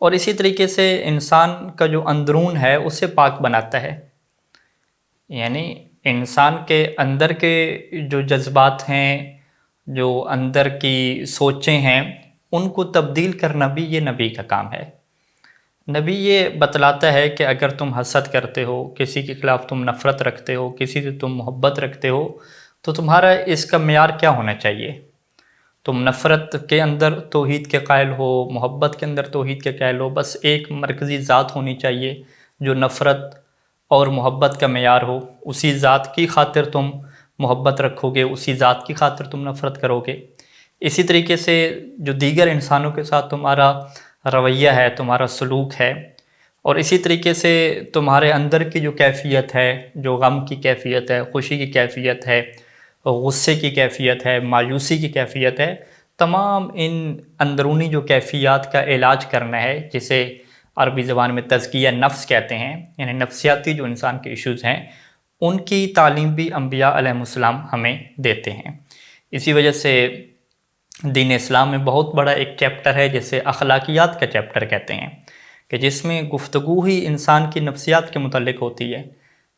اور اسی طریقے سے انسان کا جو اندرون ہے اسے پاک بناتا ہے. یعنی انسان کے اندر کے جو جذبات ہیں، جو اندر کی سوچیں ہیں، ان کو تبدیل کرنا بھی یہ نبی کا کام ہے. نبی یہ بتلاتا ہے کہ اگر تم حسد کرتے ہو، کسی کے خلاف تم نفرت رکھتے ہو، کسی سے تم محبت رکھتے ہو، تو تمہارا اس کا معیار کیا ہونا چاہیے. تم نفرت کے اندر توحید کے قائل ہو، محبت کے اندر توحید کے قائل ہو، بس ایک مرکزی ذات ہونی چاہیے جو نفرت اور محبت کا معیار ہو. اسی ذات کی خاطر تم محبت رکھو گے، اسی ذات کی خاطر تم نفرت کرو گے. اسی طریقے سے جو دیگر انسانوں کے ساتھ تمہارا رویہ ہے، تمہارا سلوک ہے، اور اسی طریقے سے تمہارے اندر کی جو کیفیت ہے، جو غم کی کیفیت ہے، خوشی کی کیفیت ہے، غصے کی کیفیت ہے، مایوسی کی کیفیت ہے، تمام ان اندرونی جو کیفیات کا علاج کرنا ہے، جسے عربی زبان میں تزکیہ نفس کہتے ہیں، یعنی نفسیاتی جو انسان کے ایشوز ہیں، ان کی تعلیم بھی انبیاء علیہ السلام ہمیں دیتے ہیں. اسی وجہ سے دین اسلام میں بہت بڑا ایک چیپٹر ہے جسے اخلاقیات کا چیپٹر کہتے ہیں، کہ جس میں گفتگو ہی انسان کی نفسیات کے متعلق ہوتی ہے،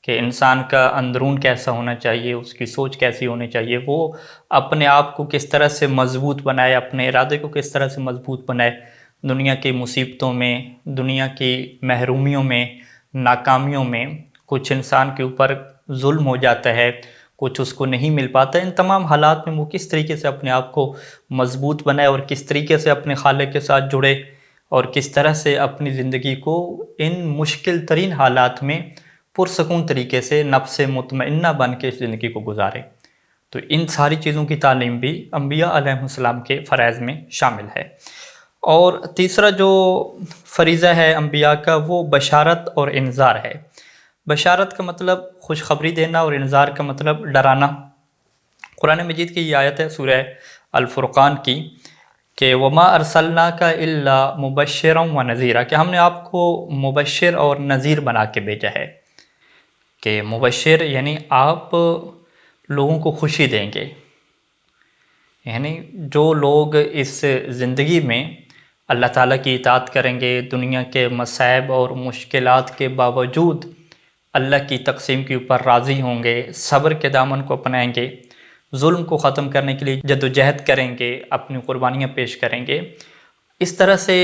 کہ انسان کا اندرون کیسا ہونا چاہیے، اس کی سوچ کیسی ہونی چاہیے، وہ اپنے آپ کو کس طرح سے مضبوط بنائے، اپنے ارادے کو کس طرح سے مضبوط بنائے. دنیا کی مصیبتوں میں، دنیا کی محرومیوں میں، ناکامیوں میں کچھ انسان کے اوپر ظلم ہو جاتا ہے، کچھ اس کو نہیں مل پاتا. ان تمام حالات میں وہ کس طریقے سے اپنے آپ کو مضبوط بنائے اور کس طریقے سے اپنے خالق کے ساتھ جڑے، اور کس طرح سے اپنی زندگی کو ان مشکل ترین حالات میں پرسکون طریقے سے نفس مطمئنہ بن کے اس زندگی کو گزارے. تو ان ساری چیزوں کی تعلیم بھی انبیاء علیہ السلام کے فرائض میں شامل ہے. اور تیسرا جو فریضہ ہے انبیاء کا، وہ بشارت اور انذار ہے. بشارت کا مطلب خوشخبری دینا، اور انذار کا مطلب ڈرانا. قرآن مجید کی یہ آیت ہے سورہ الفرقان کی، کہ وما ارسلناک الا مبشرا ونذیرا، کہ ہم نے آپ کو مبشر اور نذیر بنا کے بھیجا ہے. کہ مبشر یعنی آپ لوگوں کو خوشی دیں گے، یعنی جو لوگ اس زندگی میں اللہ تعالیٰ کی اطاعت کریں گے، دنیا کے مصائب اور مشکلات کے باوجود اللہ کی تقسیم کے اوپر راضی ہوں گے، صبر کے دامن کو اپنائیں گے، ظلم کو ختم کرنے کے لیے جد و جہد کریں گے، اپنی قربانیاں پیش کریں گے. اس طرح سے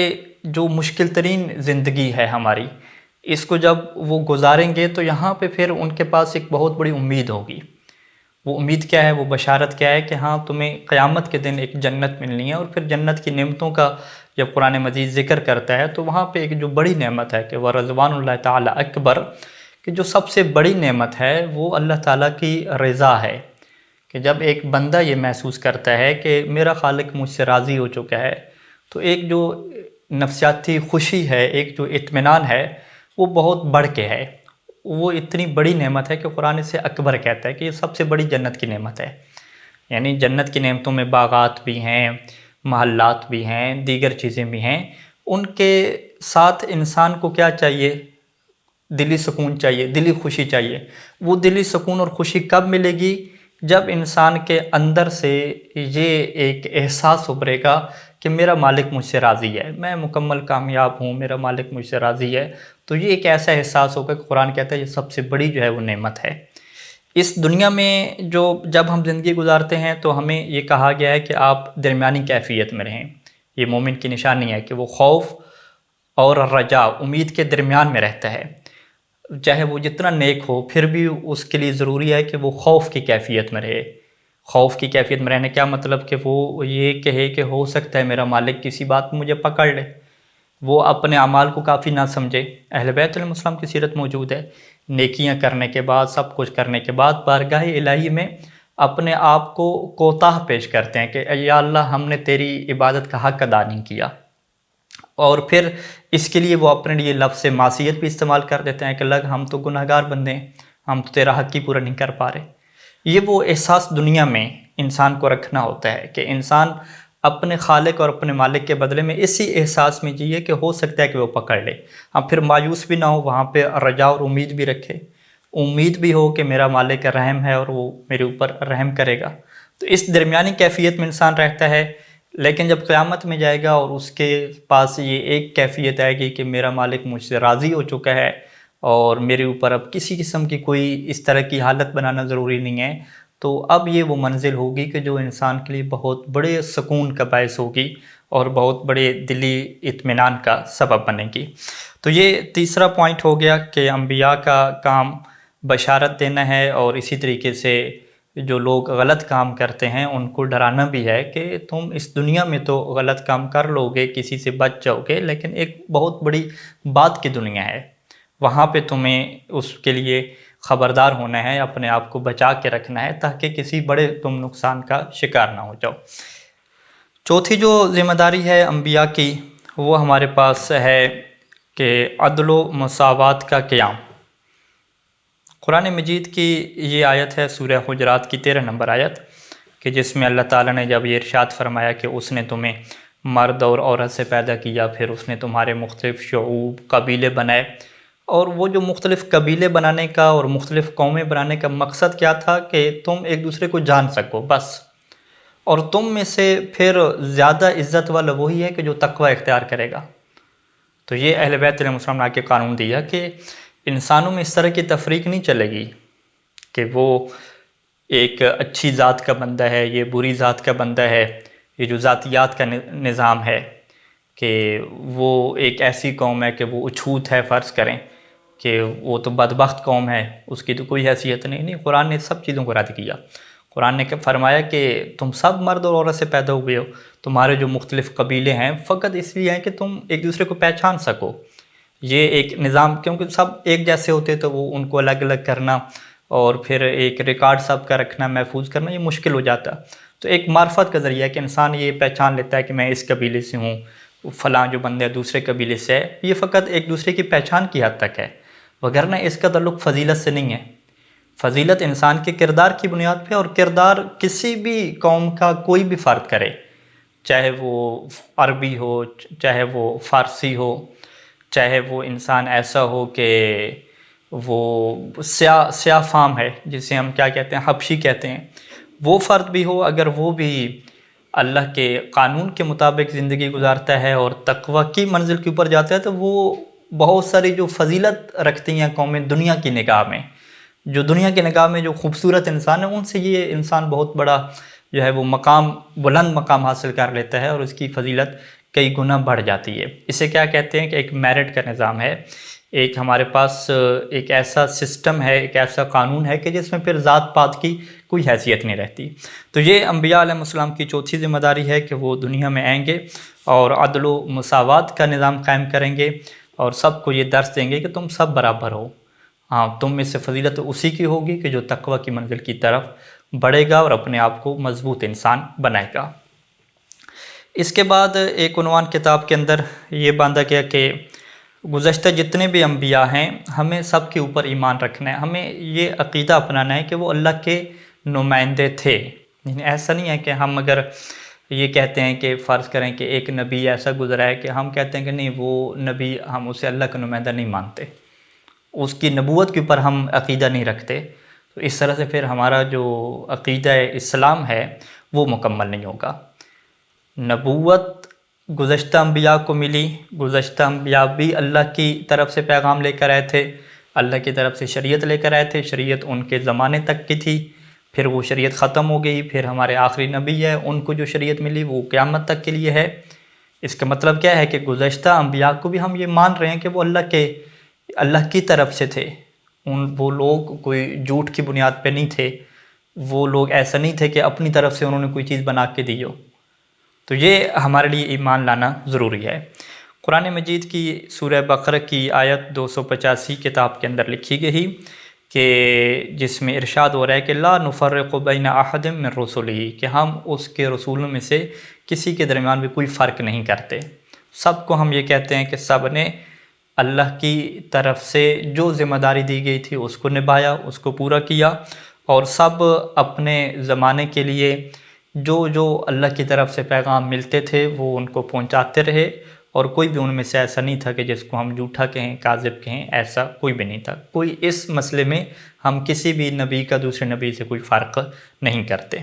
جو مشکل ترین زندگی ہے ہماری، اس کو جب وہ گزاریں گے تو یہاں پہ پھر ان کے پاس ایک بہت بڑی امید ہوگی. وہ امید کیا ہے، وہ بشارت کیا ہے، کہ ہاں تمہیں قیامت کے دن ایک جنت ملنی ہے. اور پھر جنت کی نعمتوں کا جب قرآن مجید ذکر کرتا ہے تو وہاں پہ ایک جو بڑی نعمت ہے، کہ وَرَضْوَانُ اللَّهِ تَعَالَى اکبر، کہ جو سب سے بڑی نعمت ہے وہ اللہ تعالیٰ کی رضا ہے. کہ جب ایک بندہ یہ محسوس کرتا ہے کہ میرا خالق مجھ سے راضی ہو چکا ہے، تو ایک جو نفسیاتی خوشی ہے، ایک جو اطمینان ہے، وہ بہت بڑھ کے ہے. وہ اتنی بڑی نعمت ہے کہ قرآن اسے اکبر کہتا ہے، کہ یہ سب سے بڑی جنت کی نعمت ہے. یعنی جنت کی نعمتوں میں باغات بھی ہیں، محلات بھی ہیں، دیگر چیزیں بھی ہیں. ان کے ساتھ انسان کو کیا چاہیے؟ دلی سکون چاہیے، دلی خوشی چاہیے. وہ دلی سکون اور خوشی کب ملے گی؟ جب انسان کے اندر سے یہ ایک احساس ابھرے گا کہ میرا مالک مجھ سے راضی ہے، میں مکمل کامیاب ہوں، میرا مالک مجھ سے راضی ہے. تو یہ ایک ایسا احساس ہوگا کہ قرآن کہتا ہے یہ سب سے بڑی جو ہے وہ نعمت ہے. اس دنیا میں جب ہم زندگی گزارتے ہیں تو ہمیں یہ کہا گیا ہے کہ آپ درمیانی کیفیت میں رہیں. یہ مومن کی نشانی ہے کہ وہ خوف اور رجا، امید کے درمیان میں رہتا ہے. چاہے وہ جتنا نیک ہو، پھر بھی اس کے لیے ضروری ہے کہ وہ خوف کی کیفیت میں رہے. خوف کی کیفیت میں رہنے کیا مطلب؟ کہ وہ یہ کہے کہ ہو سکتا ہے میرا مالک کسی بات میں مجھے پکڑ لے. وہ اپنے اعمال کو کافی نہ سمجھے. اہل بیت علیہ السلام کی سیرت موجود ہے، نیکیاں کرنے کے بعد، سب کچھ کرنے کے بعد بارگاہ الہی میں اپنے آپ کو کوتاہ پیش کرتے ہیں کہ یا اللہ ہم نے تیری عبادت کا حق ادا نہیں کیا. اور پھر اس کے لیے وہ اپنے لیے لفظ معصیت بھی استعمال کر دیتے ہیں کہ لگ ہم تو گناہ گار بندے ہیں، ہم تو تیرا حق ہی پورا نہیں کر پا رہے. یہ وہ احساس دنیا میں انسان کو رکھنا ہوتا ہے کہ انسان اپنے خالق اور اپنے مالک کے بدلے میں اسی احساس میں جیے کہ ہو سکتا ہے کہ وہ پکڑ لے. اب پھر مایوس بھی نہ ہو، وہاں پہ رجا اور امید بھی رکھے. امید بھی ہو کہ میرا مالک رحم ہے اور وہ میرے اوپر رحم کرے گا. تو اس درمیانی کیفیت میں انسان رہتا ہے. لیکن جب قیامت میں جائے گا اور اس کے پاس یہ ایک کیفیت آئے گی کہ میرا مالک مجھ سے راضی ہو چکا ہے اور میرے اوپر اب کسی قسم کی کوئی اس طرح کی حالت بنانا ضروری نہیں ہے، تو اب یہ وہ منزل ہوگی کہ جو انسان کے لیے بہت بڑے سکون کا باعث ہوگی اور بہت بڑے دلی اطمینان کا سبب بنے گی۔ تو یہ تیسرا پوائنٹ ہو گیا کہ انبیاء کا کام بشارت دینا ہے، اور اسی طریقے سے جو لوگ غلط کام کرتے ہیں ان کو ڈرانا بھی ہے کہ تم اس دنیا میں تو غلط کام کر لو گے، کسی سے بچ جاؤ گے، لیکن ایک بہت بڑی بات کی دنیا ہے، وہاں پہ تمہیں اس کے لیے خبردار ہونا ہے، اپنے آپ کو بچا کے رکھنا ہے تاکہ کسی بڑے تم نقصان کا شکار نہ ہو جاؤ۔ چوتھی جو ذمہ داری ہے انبیاء کی وہ ہمارے پاس ہے کہ عدل و مساوات کا قیام۔ قرآن مجید کی یہ آیت ہے سورہ حجرات کی 13 نمبر آیت، کہ جس میں اللہ تعالیٰ نے جب یہ ارشاد فرمایا کہ اس نے تمہیں مرد اور عورت سے پیدا کیا، پھر اس نے تمہارے مختلف شعوب قبیلے بنائے، اور وہ جو مختلف قبیلے بنانے کا اور مختلف قومیں بنانے کا مقصد کیا تھا کہ تم ایک دوسرے کو جان سکو بس، اور تم میں سے پھر زیادہ عزت والا وہی ہے کہ جو تقوی اختیار کرے گا۔ تو یہ اہل بیت علیہ السلام نے کے قانون دیا کہ انسانوں میں اس طرح کی تفریق نہیں چلے گی کہ وہ ایک اچھی ذات کا بندہ ہے، یہ بری ذات کا بندہ ہے، یہ جو ذاتیات کا نظام ہے کہ وہ ایک ایسی قوم ہے کہ وہ اچھوت ہے، فرض کریں کہ وہ تو بدبخت قوم ہے، اس کی تو کوئی حیثیت نہیں۔ قرآن نے سب چیزوں کو رد کیا۔ قرآن نے فرمایا کہ تم سب مرد اور عورت سے پیدا ہوئے ہو، تمہارے جو مختلف قبیلے ہیں فقط اس لیے ہیں کہ تم ایک دوسرے کو پہچان سکو۔ یہ ایک نظام، کیونکہ سب ایک جیسے ہوتے تو وہ ان کو الگ الگ کرنا اور پھر ایک ریکارڈ سب کا رکھنا، محفوظ کرنا، یہ مشکل ہو جاتا۔ تو ایک معرفت کا ذریعہ ہے کہ انسان یہ پہچان لیتا ہے کہ میں اس قبیلے سے ہوں، فلاں جو بندہ دوسرے قبیلے سے ہے، یہ فقط ایک دوسرے کی پہچان کی حد تک ہے، وگرنہ اس کا تعلق فضیلت سے نہیں ہے۔ فضیلت انسان کے کردار کی بنیاد پہ، اور کردار کسی بھی قوم کا کوئی بھی فرد کرے، چاہے وہ عربی ہو، چاہے وہ فارسی ہو، چاہے وہ انسان ایسا ہو کہ وہ سیاہ فام ہے، جسے ہم کیا کہتے ہیں، حبشی کہتے ہیں، وہ فرد بھی ہو، اگر وہ بھی اللہ کے قانون کے مطابق زندگی گزارتا ہے اور تقوی کی منزل کے اوپر جاتا ہے، تو وہ بہت ساری جو فضیلت رکھتی ہیں قومیں دنیا کی نگاہ میں، جو دنیا کی نگاہ میں جو خوبصورت انسان ہے، ان سے یہ انسان بہت بڑا جو ہے وہ مقام، بلند مقام حاصل کر لیتا ہے، اور اس کی فضیلت کئی گنا بڑھ جاتی ہے۔ اسے کیا کہتے ہیں کہ ایک میرٹ کا نظام ہے، ایک ہمارے پاس ایک ایسا سسٹم ہے، ایک ایسا قانون ہے کہ جس میں پھر ذات پات کی کوئی حیثیت نہیں رہتی۔ تو یہ انبیاء علیہ السلام کی چوتھی ذمہ داری ہے کہ وہ دنیا میں آئیں گے اور عدل و مساوات کا نظام قائم کریں گے، اور سب کو یہ درس دیں گے کہ تم سب برابر ہو۔ ہاں، تم میں سے فضیلت اسی کی ہوگی کہ جو تقوی کی منزل کی طرف بڑھے گا اور اپنے آپ کو مضبوط انسان بنائے گا۔ اس کے بعد ایک عنوان کتاب کے اندر یہ باندھا گیا کہ گزشتہ جتنے بھی انبیاء ہیں ہمیں سب کے اوپر ایمان رکھنا ہے، ہمیں یہ عقیدہ اپنانا ہے کہ وہ اللہ کے نمائندے تھے۔ یعنی ایسا نہیں ہے کہ ہم اگر یہ کہتے ہیں کہ فرض کریں کہ ایک نبی ایسا گزرا ہے کہ ہم کہتے ہیں کہ نہیں وہ نبی، ہم اسے اللہ کا نمائندہ نہیں مانتے، اس کی نبوت کے اوپر ہم عقیدہ نہیں رکھتے، تو اس طرح سے پھر ہمارا جو عقیدہ اسلام ہے وہ مکمل نہیں ہوگا۔ نبوت گزشتہ انبیاء کو ملی، گزشتہ انبیاء بھی اللہ کی طرف سے پیغام لے کر آئے تھے، اللہ کی طرف سے شریعت لے کر آئے تھے، شریعت ان کے زمانے تک کی تھی، پھر وہ شریعت ختم ہو گئی، پھر ہمارے آخری نبی ہے ان کو جو شریعت ملی وہ قیامت تک کے لیے ہے۔ اس کا مطلب کیا ہے کہ گزشتہ انبیاء کو بھی ہم یہ مان رہے ہیں کہ وہ اللہ کی طرف سے تھے، وہ لوگ کوئی جھوٹ کی بنیاد پہ نہیں تھے، وہ لوگ ایسا نہیں تھے کہ اپنی طرف سے انہوں نے کوئی چیز بنا کے دی ہو۔ تو یہ ہمارے لیے ایمان لانا ضروری ہے۔ قرآن مجید کی سورہ بقرہ کی آیت 285 کتاب کے اندر لکھی گئی کہ جس میں ارشاد ہو رہا ہے کہ لا نفرق بین احد من رسلہ، کہ ہم اس کے رسولوں میں سے کسی کے درمیان بھی کوئی فرق نہیں کرتے، سب کو ہم یہ کہتے ہیں کہ سب نے اللہ کی طرف سے جو ذمہ داری دی گئی تھی اس کو نبھایا، اس کو پورا کیا، اور سب اپنے زمانے کے لیے جو اللہ کی طرف سے پیغام ملتے تھے وہ ان کو پہنچاتے رہے، اور کوئی بھی ان میں سے ایسا نہیں تھا کہ جس کو ہم جھوٹا کہیں، کاذب کہیں، ایسا کوئی بھی نہیں تھا۔ کوئی اس مسئلے میں ہم کسی بھی نبی کا دوسرے نبی سے کوئی فرق نہیں کرتے۔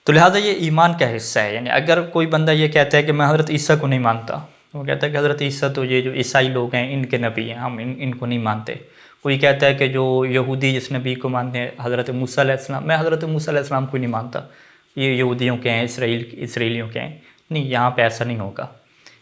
تو لہٰذا یہ ایمان کا حصہ ہے. یعنی اگر کوئی بندہ یہ کہتا ہے کہ میں حضرت عیسیٰ کو نہیں مانتا، وہ کہتا ہے کہ حضرت عیسیٰ تو یہ جو عیسائی لوگ ہیں ان کے نبی ہیں، ہم ان کو نہیں مانتے. کوئی کہتا ہے کہ جو یہودی جس نبی کو مانتے ہیں حضرت موسیٰ علیہ السلام، میں حضرت موسیٰ علیہ السلام کو نہیں مانتا، یہ یہودیوں کے ہیں، اسرائیلیوں کے ہیں. نہیں، یہاں پہ ایسا نہیں ہوگا.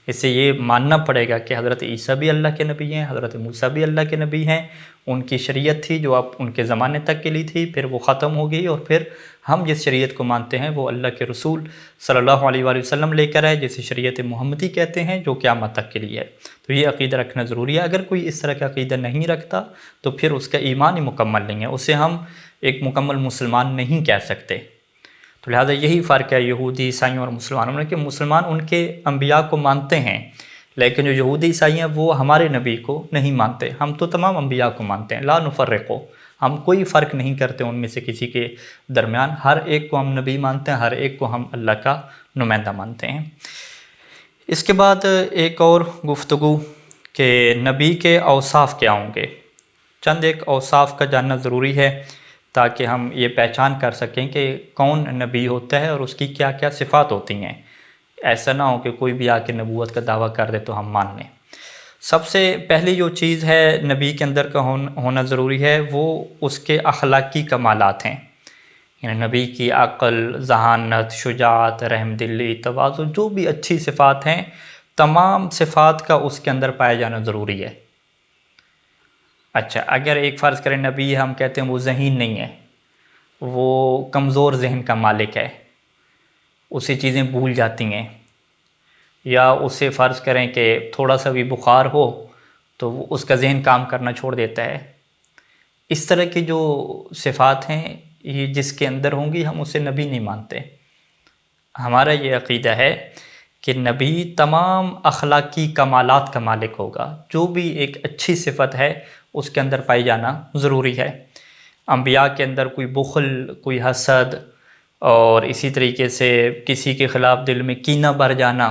اس سے یہ ماننا پڑے گا کہ حضرت عیسیٰ بھی اللہ کے نبی ہیں، حضرت موسیٰ بھی اللہ کے نبی ہیں. ان کی شریعت تھی جو اب ان کے زمانے تک کے لیے تھی، پھر وہ ختم ہو گئی، اور پھر ہم جس شریعت کو مانتے ہیں وہ اللہ کے رسول صلی اللہ علیہ وآلہ وسلم لے کر آئے، جسے شریعت محمدی کہتے ہیں، جو قیامت تک کے لیے ہے. تو یہ عقیدہ رکھنا ضروری ہے. اگر کوئی اس طرح کا عقیدہ نہیں رکھتا تو پھر اس کا ایمان ہی مکمل نہیں ہے، اسے ہم ایک مکمل مسلمان نہیں کہہ سکتے. تو لہٰذا یہی فرق ہے یہودی عیسائیوں اور مسلمانوں میں، کہ مسلمان ان کے انبیاء کو مانتے ہیں، لیکن جو یہودی عیسائی ہیں وہ ہمارے نبی کو نہیں مانتے. ہم تو تمام انبیاء کو مانتے ہیں، لا نفرقو، ہم کوئی فرق نہیں کرتے ان میں سے کسی کے درمیان. ہر ایک کو ہم نبی مانتے ہیں، ہر ایک کو ہم اللہ کا نمائندہ مانتے ہیں. اس کے بعد ایک اور گفتگو کہ نبی کے اوصاف کیا ہوں گے. چند ایک اوصاف کا جاننا ضروری ہے تاکہ ہم یہ پہچان کر سکیں کہ کون نبی ہوتا ہے اور اس کی کیا کیا صفات ہوتی ہیں. ایسا نہ ہو کہ کوئی بھی آ کے نبوت کا دعویٰ کر دے تو ہم مان لیں. سب سے پہلی جو چیز ہے نبی کے اندر کا ہونا ضروری ہے وہ اس کے اخلاقی کمالات ہیں. یعنی نبی کی عقل، ذہانت، شجاعت، رحم دلی، تواضع، جو بھی اچھی صفات ہیں، تمام صفات کا اس کے اندر پایا جانا ضروری ہے. اچھا، اگر ایک فرض کریں نبی ہم کہتے ہیں وہ ذہین نہیں ہے، وہ کمزور ذہن کا مالک ہے، اسے چیزیں بھول جاتی ہیں، یا اسے فرض کریں کہ تھوڑا سا بھی بخار ہو تو وہ اس کا ذہن کام کرنا چھوڑ دیتا ہے. اس طرح کی جو صفات ہیں یہ جس کے اندر ہوں گی ہم اسے نبی نہیں مانتے. ہمارا یہ عقیدہ ہے کہ نبی تمام اخلاقی کمالات کا مالک ہوگا. جو بھی ایک اچھی صفت ہے اس کے اندر پائی جانا ضروری ہے. انبیاء کے اندر کوئی بخل، کوئی حسد، اور اسی طریقے سے کسی کے خلاف دل میں کینہ بھر جانا،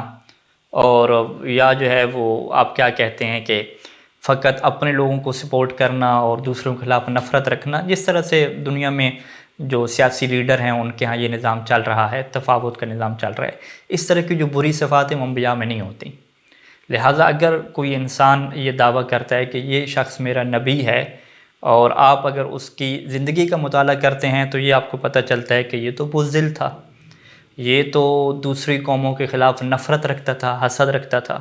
اور یا جو ہے وہ آپ کیا کہتے ہیں کہ فقط اپنے لوگوں کو سپورٹ کرنا اور دوسروں کے خلاف نفرت رکھنا. جس طرح سے دنیا میں جو سیاسی لیڈر ہیں ان کے ہاں یہ نظام چل رہا ہے، تفاوت کا نظام چل رہا ہے، اس طرح کی جو بری صفاتیں انبیاء میں نہیں ہوتی. لہٰذا اگر کوئی انسان یہ دعویٰ کرتا ہے کہ یہ شخص میرا نبی ہے، اور آپ اگر اس کی زندگی کا مطالعہ کرتے ہیں تو یہ آپ کو پتہ چلتا ہے کہ یہ تو بزدل تھا، یہ تو دوسری قوموں کے خلاف نفرت رکھتا تھا، حسد رکھتا تھا،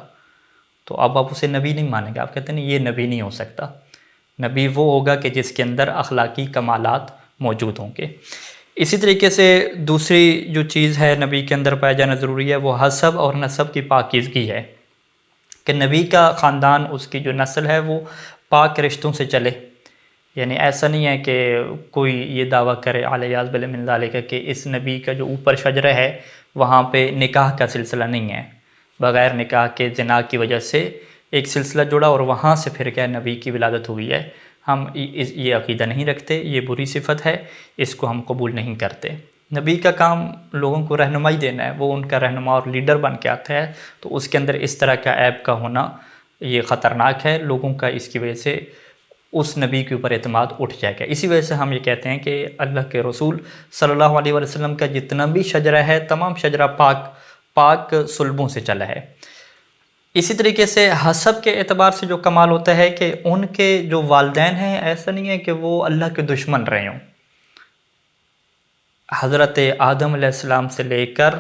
تو اب آپ اسے نبی نہیں مانیں گے. آپ کہتے ہیں نہیں، یہ نبی نہیں ہو سکتا. نبی وہ ہوگا کہ جس کے اندر اخلاقی کمالات موجود ہوں گے. اسی طریقے سے دوسری جو چیز ہے نبی کے اندر پایا جانا ضروری ہے وہ حسب اور نسب کی پاکیزگی ہے، کہ نبی کا خاندان، اس کی جو نسل ہے وہ پاک رشتوں سے چلے. یعنی ایسا نہیں ہے کہ کوئی یہ دعویٰ کرے علیہ باللہ من ذالک کہ اس نبی کا جو اوپر شجرہ ہے وہاں پہ نکاح کا سلسلہ نہیں ہے، بغیر نکاح کے زنا کی وجہ سے ایک سلسلہ جڑا اور وہاں سے پھر کیا نبی کی ولادت ہوئی ہے. ہم یہ عقیدہ نہیں رکھتے، یہ بری صفت ہے، اس کو ہم قبول نہیں کرتے. نبی کا کام لوگوں کو رہنمائی دینا ہے، وہ ان کا رہنما اور لیڈر بن کے آتا ہے، تو اس کے اندر اس طرح کا عیب کا ہونا یہ خطرناک ہے. لوگوں کا اس کی وجہ سے اس نبی کے اوپر اعتماد اٹھ جائے گا. اسی وجہ سے ہم یہ کہتے ہیں کہ اللہ کے رسول صلی اللہ علیہ وسلم کا جتنا بھی شجرہ ہے تمام شجرہ پاک صلبوں سے چلا ہے. اسی طریقے سے حسب کے اعتبار سے جو کمال ہوتا ہے کہ ان کے جو والدین ہیں ایسا نہیں ہے کہ وہ اللہ کے دشمن رہے ہوں. حضرت آدم علیہ السلام سے لے کر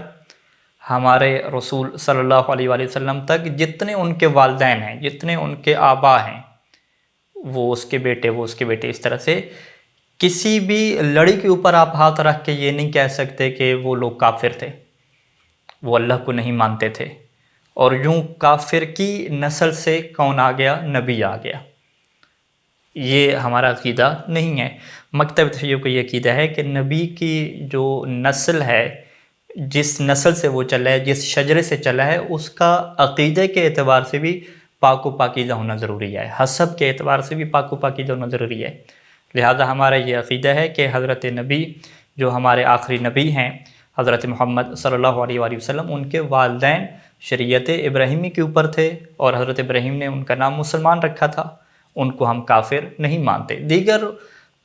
ہمارے رسول صلی اللہ علیہ وآلہ وسلم تک جتنے ان کے والدین ہیں، جتنے ان کے آبا ہیں، وہ اس کے بیٹے، وہ اس کے بیٹے، اس طرح سے کسی بھی لڑی کے اوپر آپ ہاتھ رکھ کے یہ نہیں کہہ سکتے کہ وہ لوگ کافر تھے، وہ اللہ کو نہیں مانتے تھے. اور یوں کافر کی نسل سے کون آ گیا؟ نبی آ گیا. یہ ہمارا عقیدہ نہیں ہے. مکتب تشیع کا یہ عقیدہ ہے کہ نبی کی جو نسل ہے، جس نسل سے وہ چلا ہے، جس شجرے سے چلا ہے، اس کا عقیدے کے اعتبار سے بھی پاک و پاکیزہ ہونا ضروری ہے، حسب کے اعتبار سے بھی پاک و پاکیزہ ہونا ضروری ہے. لہذا ہمارا یہ عقیدہ ہے کہ حضرت نبی جو ہمارے آخری نبی ہیں حضرت محمد صلی اللہ علیہ وآلہ وسلم، ان کے والدین شریعت ابراہیمی کے اوپر تھے، اور حضرت ابراہیم نے ان کا نام مسلمان رکھا تھا. ان کو ہم کافر نہیں مانتے. دیگر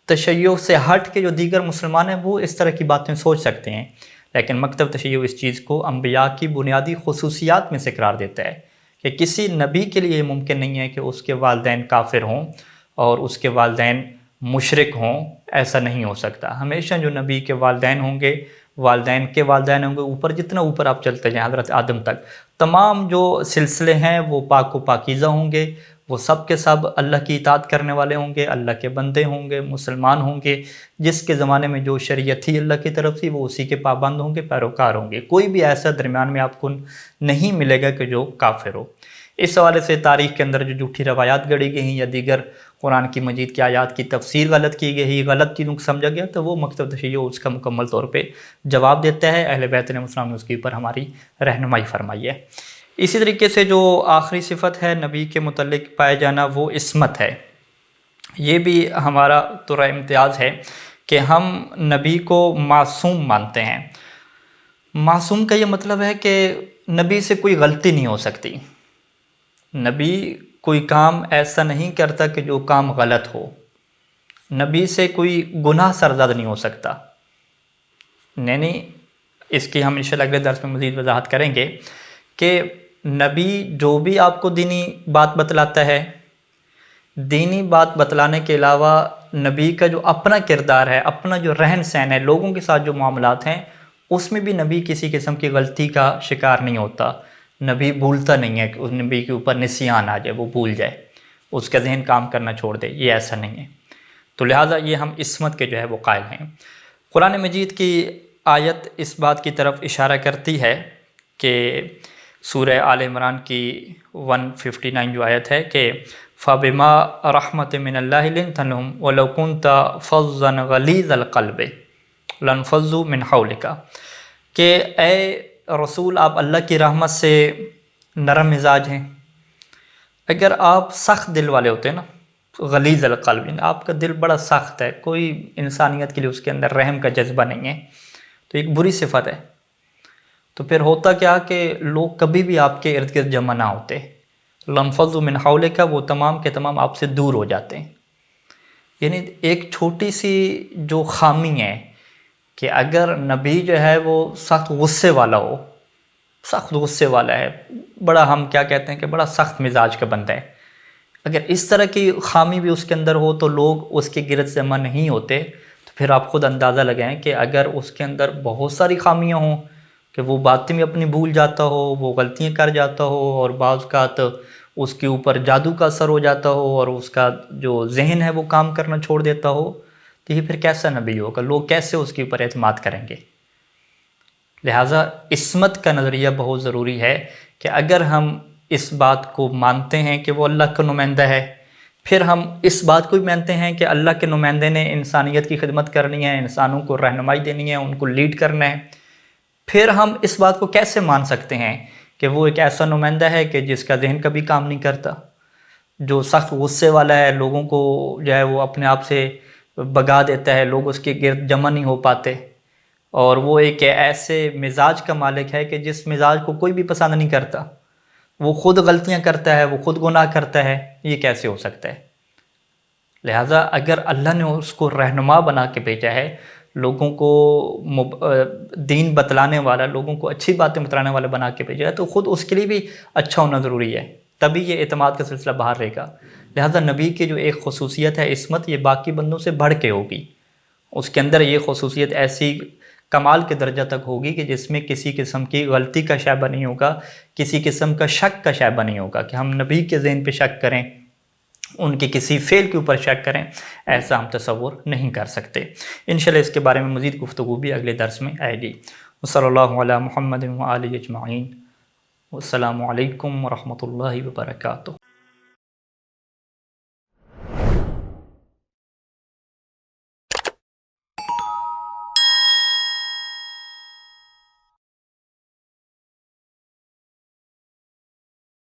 تشیع سے ہٹ کے جو دیگر مسلمان ہیں وہ اس طرح کی باتیں سوچ سکتے ہیں، لیکن مکتب تشیع اس چیز کو انبیاء کی بنیادی خصوصیات میں سے قرار دیتا ہے کہ کسی نبی کے لیے یہ ممکن نہیں ہے کہ اس کے والدین کافر ہوں اور اس کے والدین مشرک ہوں، ایسا نہیں ہو سکتا۔ ہمیشہ جو نبی کے والدین ہوں گے، والدین کے والدین ہوں گے، اوپر جتنا اوپر آپ چلتے جائیں حضرت آدم تک، تمام جو سلسلے ہیں وہ پاک و پاکیزہ ہوں گے، وہ سب کے سب اللہ کی اطاعت کرنے والے ہوں گے، اللہ کے بندے ہوں گے، مسلمان ہوں گے، جس کے زمانے میں جو شریعت تھی اللہ کی طرف سے وہ اسی کے پابند ہوں گے، پیروکار ہوں گے۔ کوئی بھی ایسا درمیان میں آپ کو نہیں ملے گا کہ جو کافر ہو۔ اس حوالے سے تاریخ کے اندر جو جھوٹی روایات گڑی گئی ہیں یا دیگر قرآن کی مجید کی آیات کی تفسیر غلط کی گئی، غلط چیزوں کو سمجھا گیا، تو وہ مکتب تشیع اس کا مکمل طور پہ جواب دیتا ہے۔ اہل بیت علیہ السلام نے اس کے اوپر ہماری رہنمائی فرمائی ہے۔ اسی طریقے سے جو آخری صفت ہے نبی کے متعلق پائے جانا وہ عصمت ہے۔ یہ بھی ہمارا ترا امتیاز ہے کہ ہم نبی کو معصوم مانتے ہیں۔ معصوم کا یہ مطلب ہے کہ نبی سے کوئی غلطی نہیں ہو سکتی، نبی کوئی کام ایسا نہیں کرتا کہ جو کام غلط ہو، نبی سے کوئی گناہ سرزد نہیں ہو سکتا۔ نہیں، اس کی ہم انشاءاللہ اگلے درس میں مزید وضاحت کریں گے کہ نبی جو بھی آپ کو دینی بات بتلاتا ہے، دینی بات بتلانے کے علاوہ نبی کا جو اپنا کردار ہے، اپنا جو رہن سہن ہے، لوگوں کے ساتھ جو معاملات ہیں، اس میں بھی نبی کسی قسم کی غلطی کا شکار نہیں ہوتا۔ نبی بھولتا نہیں ہے کہ اس نبی کے اوپر نسیان آ جائے، وہ بھول جائے، اس کا ذہن کام کرنا چھوڑ دے، یہ ایسا نہیں ہے۔ تو لہٰذا یہ ہم عصمت کے جو ہے وہ قائل ہیں۔ قرآن مجید کی آیت اس بات کی طرف اشارہ کرتی ہے کہ سورہ آل عمران کی 159 جو آیت ہے کہ فَبِمَا رَحْمَةٍ مِّنَ اللَّهِ لِنْتَ لَهُمْ وَلَوْ كُنْتَ فَظًّا غَلِيظَ الْقَلْبِ لَانفَضُّوا مِنْ حَوْلِكَ، کہ اے رسول آپ اللہ کی رحمت سے نرم مزاج ہیں۔ اگر آپ سخت دل والے ہوتے ہیں نا، غلیظ القلب، آپ کا دل بڑا سخت ہے، کوئی انسانیت کے لیے اس کے اندر رحم کا جذبہ نہیں ہے، تو ایک بری صفت ہے۔ تو پھر ہوتا کیا کہ لوگ کبھی بھی آپ کے ارد گرد جمع نہ ہوتے، لَانفَضُّوا مِنْ حَوْلِكَ، وہ تمام کے تمام آپ سے دور ہو جاتے ہیں۔ یعنی ایک چھوٹی سی جو خامی ہے کہ اگر نبی جو ہے وہ سخت غصے والا ہو، سخت غصے والا ہے، بڑا ہم کیا کہتے ہیں کہ بڑا سخت مزاج کا بندہ ہے، اگر اس طرح کی خامی بھی اس کے اندر ہو تو لوگ اس کے گرد جمع نہیں ہوتے۔ تو پھر آپ خود اندازہ لگائیں کہ اگر اس کے اندر بہت ساری خامیاں ہوں کہ وہ باتیں بھی اپنی بھول جاتا ہو، وہ غلطیاں کر جاتا ہو، اور بعض اوقات اس کے اوپر جادو کا اثر ہو جاتا ہو اور اس کا جو ذہن ہے وہ کام کرنا چھوڑ دیتا ہو، تو یہ پھر کیسا نبی ہوگا؟ لوگ کیسے اس کے اوپر اعتماد کریں گے؟ لہٰذا عصمت کا نظریہ بہت ضروری ہے کہ اگر ہم اس بات کو مانتے ہیں کہ وہ اللہ کا نمائندہ ہے، پھر ہم اس بات کو بھی مانتے ہیں کہ اللہ کے نمائندے نے انسانیت کی خدمت کرنی ہے، انسانوں کو رہنمائی دینی ہے، ان کو لیڈ کرنا ہے، پھر ہم اس بات کو کیسے مان سکتے ہیں کہ وہ ایک ایسا نمائندہ ہے کہ جس کا ذہن کبھی کام نہیں کرتا، جو سخت غصے والا ہے، لوگوں کو جو ہے وہ اپنے آپ سے بگا دیتا ہے، لوگ اس کے گرد جمع نہیں ہو پاتے، اور وہ ایک ایسے مزاج کا مالک ہے کہ جس مزاج کو کوئی بھی پسند نہیں کرتا، وہ خود غلطیاں کرتا ہے، وہ خود گناہ کرتا ہے، یہ کیسے ہو سکتا ہے؟ لہٰذا اگر اللہ نے اس کو رہنما بنا کے بھیجا ہے، لوگوں کو دین بتلانے والا، لوگوں کو اچھی باتیں بتلانے والا بنا کے بھیجا ہے، تو خود اس کے لیے بھی اچھا ہونا ضروری ہے، تبھی یہ اعتماد کا سلسلہ باہر رہے گا۔ لہٰذا نبی کی جو ایک خصوصیت ہے عصمت، یہ باقی بندوں سے بڑھ کے ہوگی، اس کے اندر یہ خصوصیت ایسی کمال کے درجہ تک ہوگی کہ جس میں کسی قسم کی غلطی کا شائبہ نہیں ہوگا، کسی قسم کا شک کا شائبہ نہیں ہوگا کہ ہم نبی کے ذہن پہ شک کریں، ان کے کسی فعل کے اوپر شک کریں، ایسا ہم تصور نہیں کر سکتے۔ انشاءاللہ اس کے بارے میں مزید گفتگو بھی اگلے درس میں آئے گی۔ صلی اللہ علی محمد و آلہ اجمعین۔ والسلام علیکم ورحمۃ اللہ وبرکاتہ۔